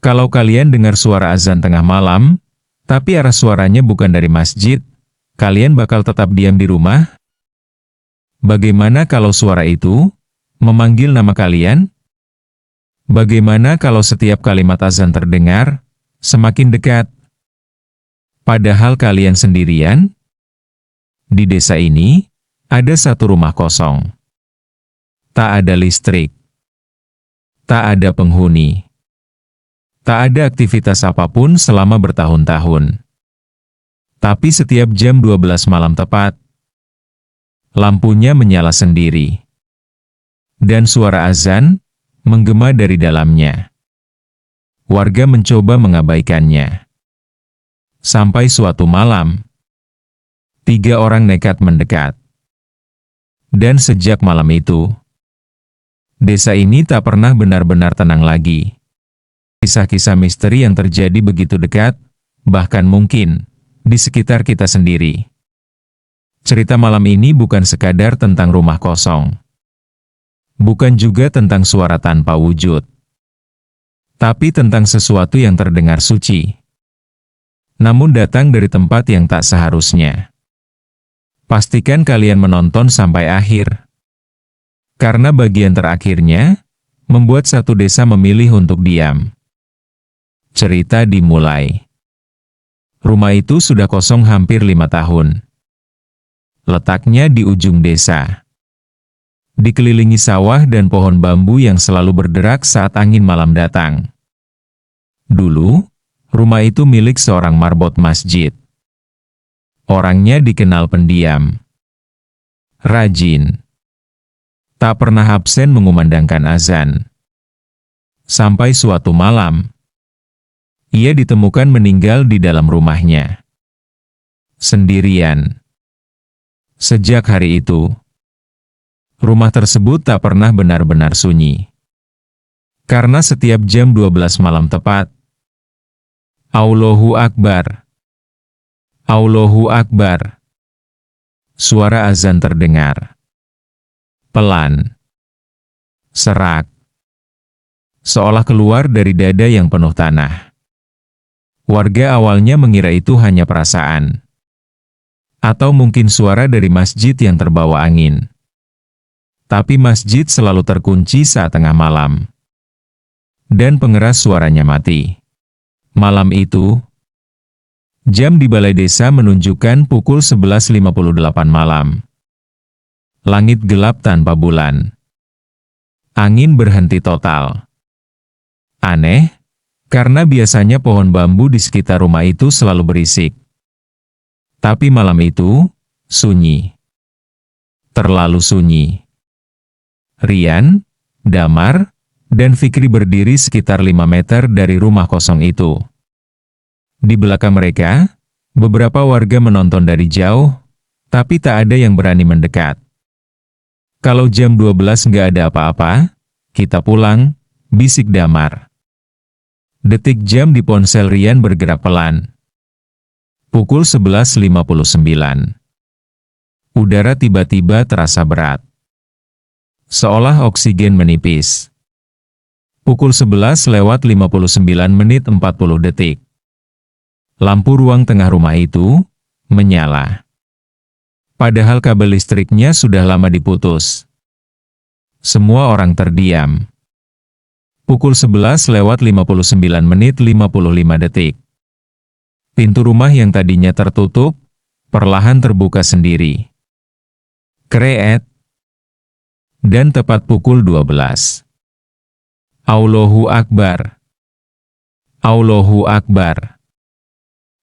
Kalau kalian dengar suara azan tengah malam, tapi arah suaranya bukan dari masjid, kalian bakal tetap diam di rumah? Bagaimana kalau suara itu memanggil nama kalian? Bagaimana kalau setiap kalimat azan terdengar semakin dekat? Padahal kalian sendirian? Di desa ini, ada satu rumah kosong. Tak ada listrik. Tak ada penghuni. Tak ada aktivitas apapun selama bertahun-tahun. Tapi setiap jam 12 malam tepat, lampunya menyala sendiri. Dan suara azan menggema dari dalamnya. Warga mencoba mengabaikannya. Sampai suatu malam, 3 orang nekat mendekat. Dan sejak malam itu, desa ini tak pernah benar-benar tenang lagi. Kisah-kisah misteri yang terjadi begitu dekat, bahkan mungkin di sekitar kita sendiri. Cerita malam ini bukan sekadar tentang rumah kosong. Bukan juga tentang suara tanpa wujud. Tapi tentang sesuatu yang terdengar suci. Namun datang dari tempat yang tak seharusnya. Pastikan kalian menonton sampai akhir. Karena bagian terakhirnya, membuat satu desa memilih untuk diam. Cerita dimulai. Rumah itu sudah kosong hampir 5 tahun. Letaknya di ujung desa. Dikelilingi sawah dan pohon bambu yang selalu berderak saat angin malam datang. Dulu, rumah itu milik seorang marbot masjid. Orangnya dikenal pendiam. Rajin. Tak pernah absen mengumandangkan azan. Sampai suatu malam, ia ditemukan meninggal di dalam rumahnya. Sendirian. Sejak hari itu, rumah tersebut tak pernah benar-benar sunyi. Karena setiap jam 12 malam tepat, Allahu Akbar. Allahu Akbar. Suara azan terdengar. Pelan. Serak. Seolah keluar dari dada yang penuh tanah. Warga awalnya mengira itu hanya perasaan. Atau mungkin suara dari masjid yang terbawa angin. Tapi masjid selalu terkunci saat tengah malam. Dan pengeras suaranya mati. Malam itu, jam di balai desa menunjukkan pukul 11.58 malam. Langit gelap tanpa bulan. Angin berhenti total. Aneh, karena biasanya pohon bambu di sekitar rumah itu selalu berisik. Tapi malam itu, sunyi. Terlalu sunyi. Rian, Damar, dan Fikri berdiri sekitar 5 meter dari rumah kosong itu. Di belakang mereka, beberapa warga menonton dari jauh, tapi tak ada yang berani mendekat. Kalau jam 12 nggak ada apa-apa, kita pulang, bisik Damar. Detik jam di ponsel Rian bergerak pelan. Pukul 11.59. Udara tiba-tiba terasa berat. Seolah oksigen menipis. Pukul 11:59 detik. Lampu ruang tengah rumah itu menyala. Padahal kabel listriknya sudah lama diputus. Semua orang terdiam. Pukul 11:59 detik. Pintu rumah yang tadinya tertutup, perlahan terbuka sendiri. Kreet. Dan tepat pukul 12. Allahu Akbar. Allahu Akbar.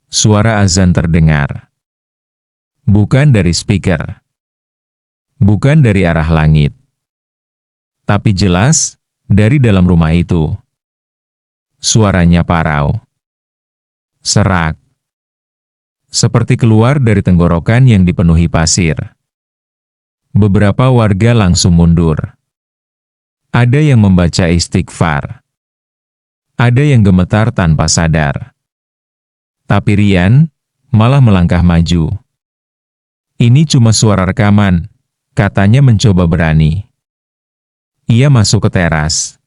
Suara azan terdengar. Bukan dari speaker. Bukan dari arah langit. Tapi jelas, dari dalam rumah itu. Suaranya parau. Serak. Seperti keluar dari tenggorokan yang dipenuhi pasir. Beberapa warga langsung mundur. Ada yang membaca istighfar. Ada yang gemetar tanpa sadar. Tapi Rian malah melangkah maju. Ini cuma suara rekaman, katanya mencoba berani. Ia masuk ke teras.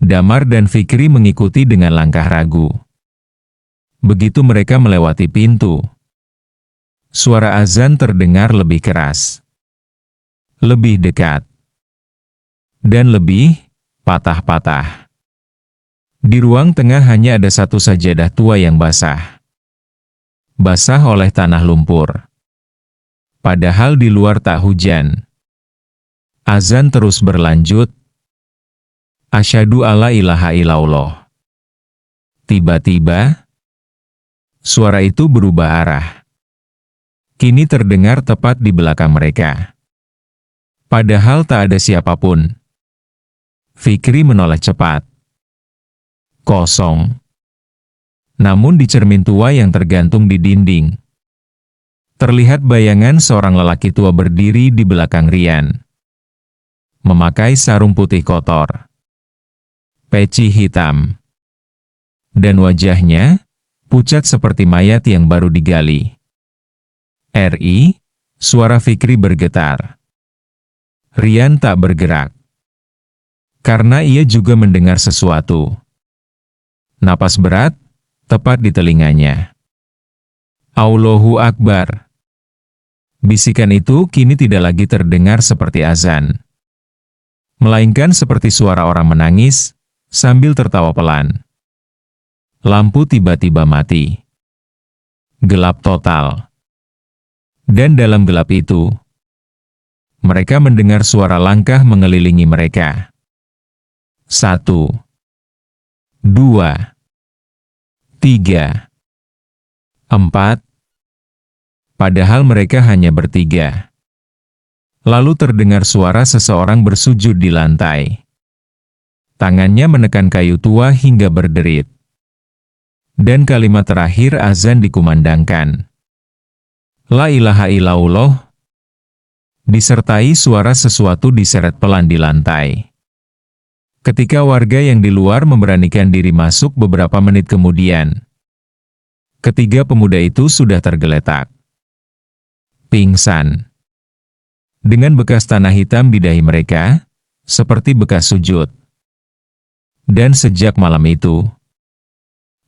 Damar dan Fikri mengikuti dengan langkah ragu. Begitu mereka melewati pintu, suara azan terdengar lebih keras, lebih dekat, dan lebih patah-patah. Di ruang tengah hanya ada satu sajadah tua yang basah. Basah oleh tanah lumpur. Padahal di luar tak hujan. Azan terus berlanjut. Asyhadu alla ilaha illallah. Tiba-tiba, suara itu berubah arah. Kini terdengar tepat di belakang mereka. Padahal tak ada siapapun. Fikri menoleh cepat. Kosong. Namun di cermin tua yang tergantung di dinding, terlihat bayangan seorang lelaki tua berdiri di belakang Rian. Memakai sarung putih kotor, peci hitam, dan wajahnya pucat seperti mayat yang baru digali. Suara Fikri bergetar. Rian tak bergerak, karena ia juga mendengar sesuatu. Napas berat, tepat di telinganya. Allahu Akbar. Bisikan itu kini tidak lagi terdengar seperti azan, melainkan seperti suara orang menangis, sambil tertawa pelan. Lampu tiba-tiba mati. Gelap total. Dan dalam gelap itu, mereka mendengar suara langkah mengelilingi mereka. 1, 2, 3, 4. Padahal mereka hanya bertiga. Lalu terdengar suara seseorang bersujud di lantai. Tangannya menekan kayu tua hingga berderit. Dan kalimat terakhir azan dikumandangkan. La ilaha illallah. Disertai suara sesuatu diseret pelan di lantai. Ketika warga yang di luar memberanikan diri masuk beberapa menit kemudian, ketiga pemuda itu sudah tergeletak. Pingsan. Dengan bekas tanah hitam di dahi mereka, seperti bekas sujud. Dan sejak malam itu,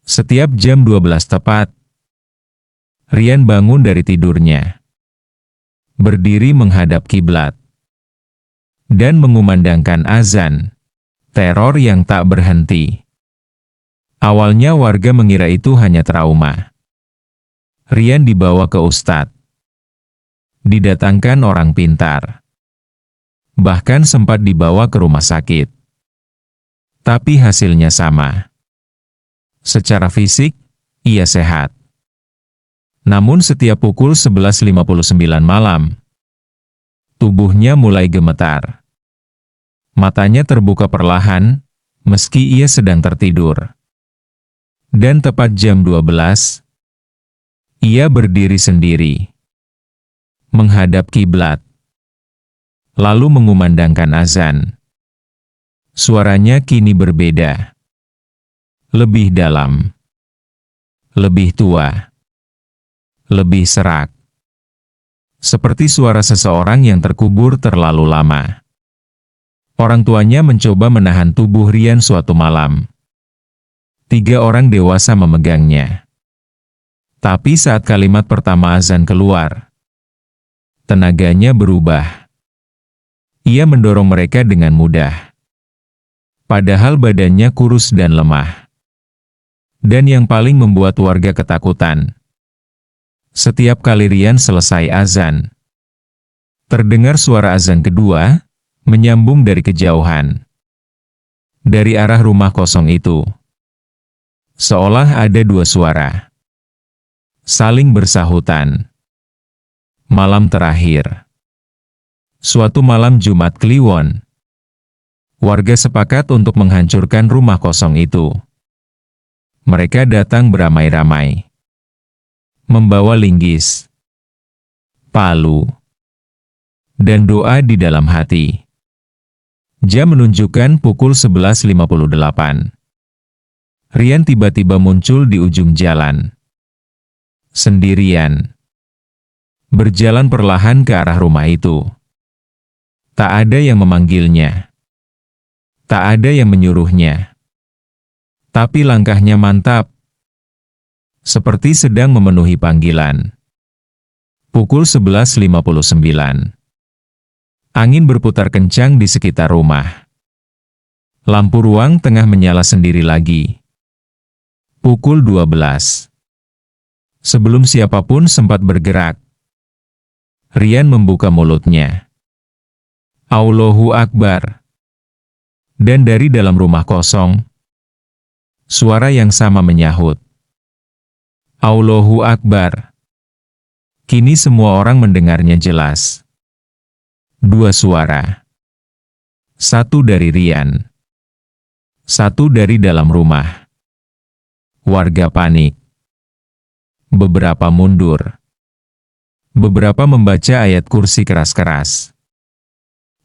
setiap jam 12 tepat, Rian bangun dari tidurnya, berdiri menghadap kiblat, dan mengumandangkan azan. Teror yang tak berhenti. Awalnya warga mengira itu hanya trauma. Rian dibawa ke ustadz. Didatangkan orang pintar. Bahkan sempat dibawa ke rumah sakit. Tapi hasilnya sama. Secara fisik, ia sehat. Namun setiap pukul 11.59 malam, tubuhnya mulai gemetar. Matanya terbuka perlahan, meski ia sedang tertidur. Dan tepat jam 12, ia berdiri sendiri, menghadap kiblat, lalu mengumandangkan azan. Suaranya kini berbeda, lebih dalam, lebih tua, lebih serak, seperti suara seseorang yang terkubur terlalu lama. Orang tuanya mencoba menahan tubuh Rian suatu malam. 3 orang dewasa memegangnya. Tapi saat kalimat pertama azan keluar, tenaganya berubah. Ia mendorong mereka dengan mudah. Padahal badannya kurus dan lemah. Dan yang paling membuat warga ketakutan, setiap kali Rian selesai azan, terdengar suara azan kedua, menyambung dari kejauhan. Dari arah rumah kosong itu, seolah ada 2 suara, saling bersahutan. Malam terakhir. Suatu malam Jumat Kliwon, warga sepakat untuk menghancurkan rumah kosong itu. Mereka datang beramai-ramai, membawa linggis, palu, dan doa di dalam hati. Jam menunjukkan pukul 11.58. Rian tiba-tiba muncul di ujung jalan. Sendirian. Berjalan perlahan ke arah rumah itu. Tak ada yang memanggilnya. Tak ada yang menyuruhnya. Tapi langkahnya mantap, seperti sedang memenuhi panggilan. Pukul 11.59. Angin berputar kencang di sekitar rumah. Lampu ruang tengah menyala sendiri lagi. Pukul 12. Sebelum siapapun sempat bergerak, Rian membuka mulutnya. Allahu Akbar. Dan dari dalam rumah kosong, suara yang sama menyahut. Allahu Akbar. Kini semua orang mendengarnya jelas. Dua suara. Satu dari Rian. Satu dari dalam rumah. Warga panik. Beberapa mundur. Beberapa membaca ayat kursi keras-keras.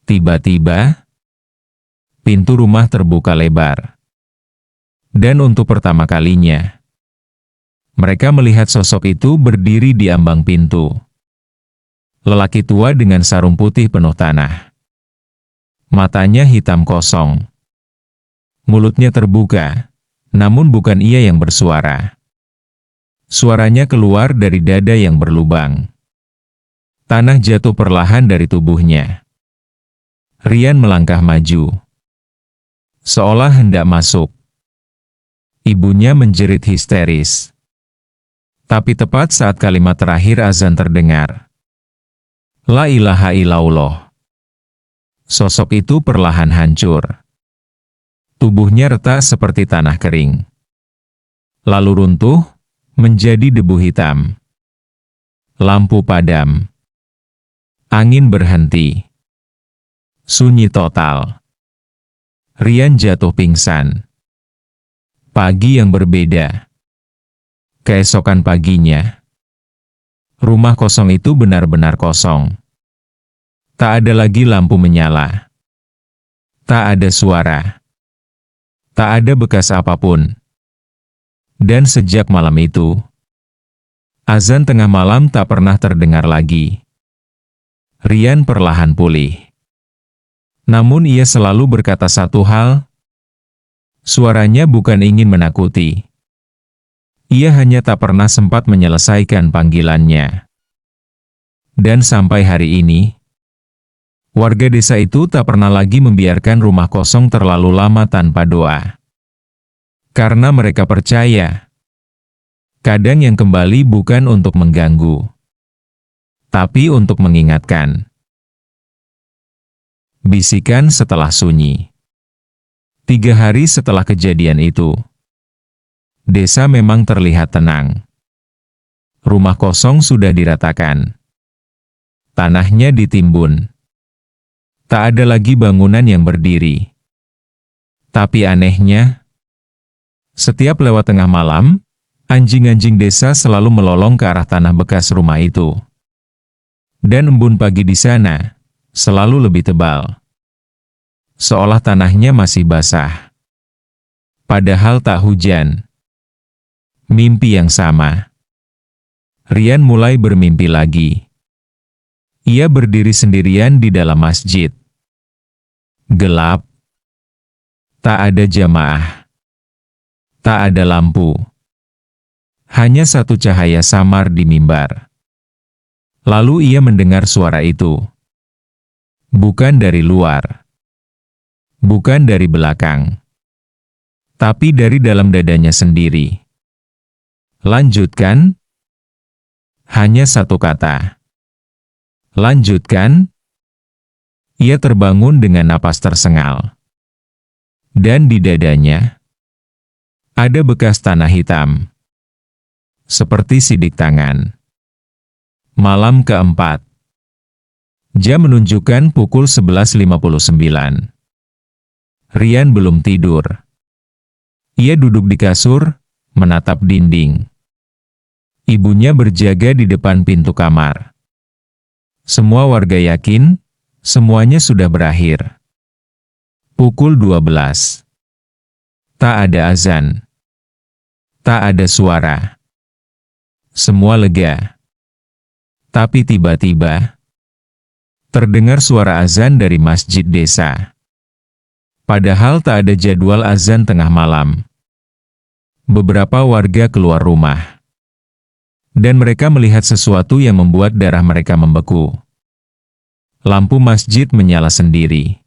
Tiba-tiba, pintu rumah terbuka lebar. Dan untuk pertama kalinya, mereka melihat sosok itu berdiri di ambang pintu. Lelaki tua dengan sarung putih penuh tanah. Matanya hitam kosong. Mulutnya terbuka, namun bukan ia yang bersuara. Suaranya keluar dari dada yang berlubang. Tanah jatuh perlahan dari tubuhnya. Rian melangkah maju, seolah hendak masuk. Ibunya menjerit histeris. Tapi tepat saat kalimat terakhir azan terdengar. La ilaha illallah. Sosok itu perlahan hancur. Tubuhnya retak seperti tanah kering. Lalu runtuh, menjadi debu hitam. Lampu padam. Angin berhenti. Sunyi total. Rian jatuh pingsan. Pagi yang berbeda. Keesokan paginya, rumah kosong itu benar-benar kosong. Tak ada lagi lampu menyala. Tak ada suara. Tak ada bekas apapun. Dan sejak malam itu, azan tengah malam tak pernah terdengar lagi. Rian perlahan pulih. Namun ia selalu berkata satu hal. Suaranya bukan ingin menakuti. Ia hanya tak pernah sempat menyelesaikan panggilannya. Dan sampai hari ini, warga desa itu tak pernah lagi membiarkan rumah kosong terlalu lama tanpa doa. Karena mereka percaya, kadang yang kembali bukan untuk mengganggu, tapi untuk mengingatkan. Bisikan setelah sunyi. 3 hari setelah kejadian itu, desa memang terlihat tenang. Rumah kosong sudah diratakan. Tanahnya ditimbun. Tak ada lagi bangunan yang berdiri. Tapi anehnya, setiap lewat tengah malam, anjing-anjing desa selalu melolong ke arah tanah bekas rumah itu. Dan embun pagi di sana selalu lebih tebal. Seolah tanahnya masih basah. Padahal tak hujan. Mimpi yang sama. Rian mulai bermimpi lagi. Ia berdiri sendirian di dalam masjid. Gelap. Tak ada jamaah. Tak ada lampu. Hanya satu cahaya samar di mimbar. Lalu ia mendengar suara itu. Bukan dari luar. Bukan dari belakang. Tapi dari dalam dadanya sendiri. Lanjutkan. Hanya satu kata. Lanjutkan. Ia terbangun dengan napas tersengal. Dan di dadanya, ada bekas tanah hitam. Seperti sidik tangan. Malam keempat. Jam menunjukkan pukul 11.59. Rian belum tidur. Ia duduk di kasur, menatap dinding. Ibunya berjaga di depan pintu kamar. Semua warga yakin, semuanya sudah berakhir. Pukul 12. Tak ada azan. Tak ada suara. Semua lega. Tapi tiba-tiba, terdengar suara azan dari masjid desa. Padahal tak ada jadwal azan tengah malam. Beberapa warga keluar rumah. Dan mereka melihat sesuatu yang membuat darah mereka membeku. Lampu masjid menyala sendiri.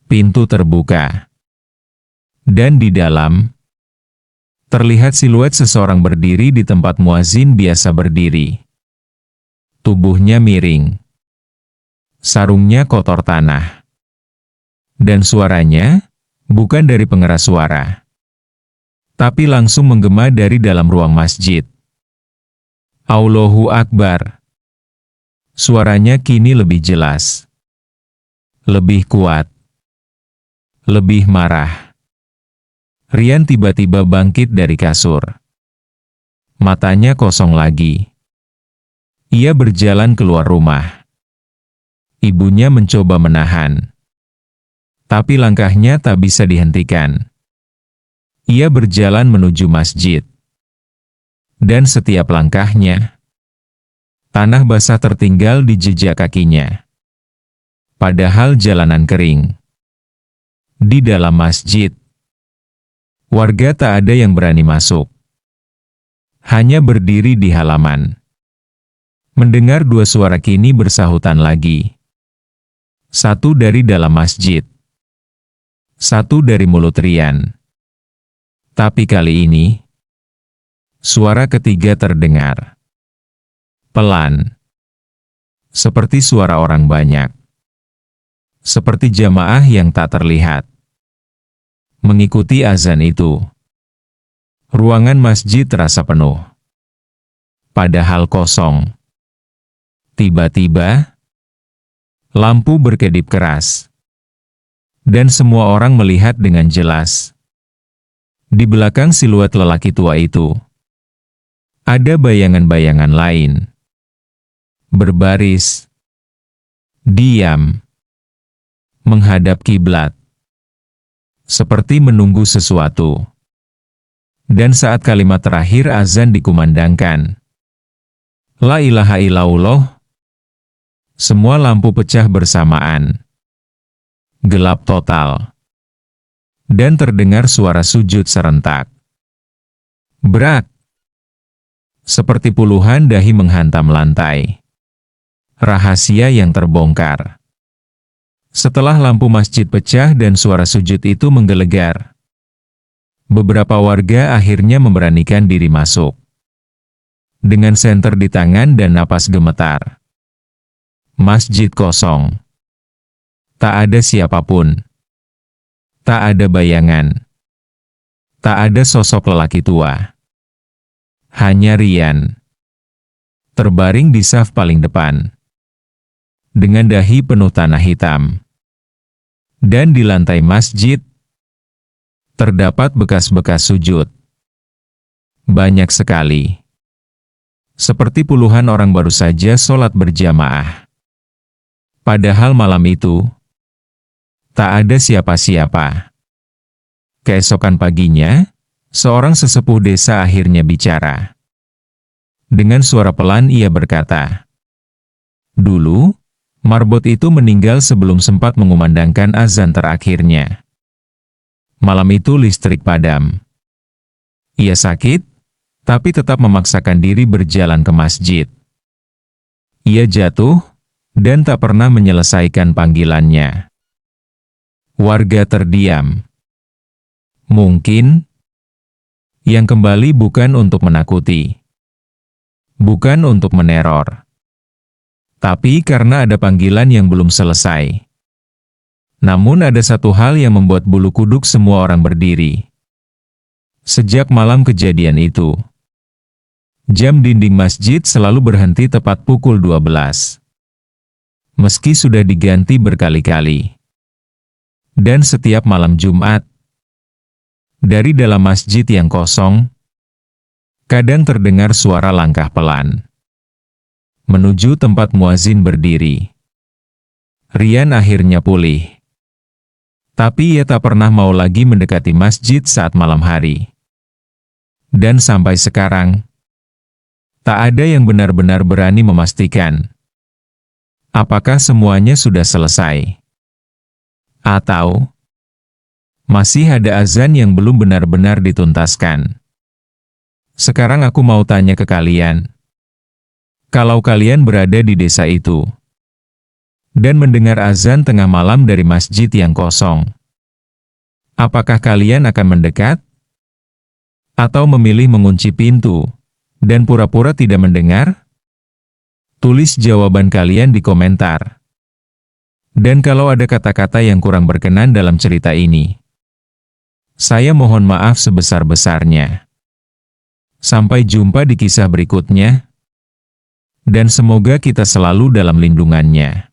Pintu terbuka. Dan di dalam, terlihat siluet seseorang berdiri di tempat muazin biasa berdiri. Tubuhnya miring. Sarungnya kotor tanah. Dan suaranya, bukan dari pengeras suara, tapi langsung menggema dari dalam ruang masjid. Allahu Akbar. Suaranya kini lebih jelas. Lebih kuat. Lebih marah. Rian tiba-tiba bangkit dari kasur. Matanya kosong lagi. Ia berjalan keluar rumah. Ibunya mencoba menahan. Tapi langkahnya tak bisa dihentikan. Ia berjalan menuju masjid. Dan setiap langkahnya, tanah basah tertinggal di jejak kakinya. Padahal jalanan kering. Di dalam masjid, warga tak ada yang berani masuk. Hanya berdiri di halaman. Mendengar dua suara kini bersahutan lagi. Satu dari dalam masjid. Satu dari mulut Rian. Tapi kali ini, suara ketiga terdengar. Pelan. Seperti suara orang banyak. Seperti jamaah yang tak terlihat. Mengikuti azan itu. Ruangan masjid terasa penuh. Padahal kosong. Tiba-tiba, lampu berkedip keras. Dan semua orang melihat dengan jelas. Di belakang siluet lelaki tua itu, ada bayangan-bayangan lain. Berbaris. Diam. Menghadap kiblat. Seperti menunggu sesuatu. Dan saat kalimat terakhir azan dikumandangkan, La ilaha illallah, semua lampu pecah bersamaan. Gelap total. Dan terdengar suara sujud serentak. Brak. Seperti puluhan dahi menghantam lantai. Rahasia yang terbongkar. Setelah lampu masjid pecah dan suara sujud itu menggelegar, beberapa warga akhirnya memberanikan diri masuk. Dengan senter di tangan dan napas gemetar. Masjid kosong. Tak ada siapapun. Tak ada bayangan. Tak ada sosok lelaki tua. Hanya Rian. Terbaring di saf paling depan. Dengan dahi penuh tanah hitam. Dan di lantai masjid, terdapat bekas-bekas sujud. Banyak sekali. Seperti puluhan orang baru saja sholat berjamaah. Padahal malam itu, tak ada siapa-siapa. Keesokan paginya, seorang sesepuh desa akhirnya bicara. Dengan suara pelan ia berkata, dulu, marbot itu meninggal sebelum sempat mengumandangkan azan terakhirnya. Malam itu listrik padam. Ia sakit, tapi tetap memaksakan diri berjalan ke masjid. Ia jatuh, dan tak pernah menyelesaikan panggilannya. Warga terdiam. Mungkin, yang kembali bukan untuk menakuti. Bukan untuk meneror. Tapi karena ada panggilan yang belum selesai. Namun ada satu hal yang membuat bulu kuduk semua orang berdiri. Sejak malam kejadian itu, jam dinding masjid selalu berhenti tepat pukul 12. Meski sudah diganti berkali-kali. Dan setiap malam Jumat, dari dalam masjid yang kosong, kadang terdengar suara langkah pelan. Menuju tempat muazin berdiri. Rian akhirnya pulih. Tapi ia tak pernah mau lagi mendekati masjid saat malam hari. Dan sampai sekarang, tak ada yang benar-benar berani memastikan apakah semuanya sudah selesai. Atau Masih ada azan yang belum benar-benar dituntaskan. Sekarang aku mau tanya ke kalian. Kalau kalian berada di desa itu, dan mendengar azan tengah malam dari masjid yang kosong, apakah kalian akan mendekat? Atau memilih mengunci pintu, dan pura-pura tidak mendengar? Tulis jawaban kalian di komentar. Dan kalau ada kata-kata yang kurang berkenan dalam cerita ini, saya mohon maaf sebesar-besarnya. Sampai jumpa di kisah berikutnya, dan semoga kita selalu dalam lindungannya.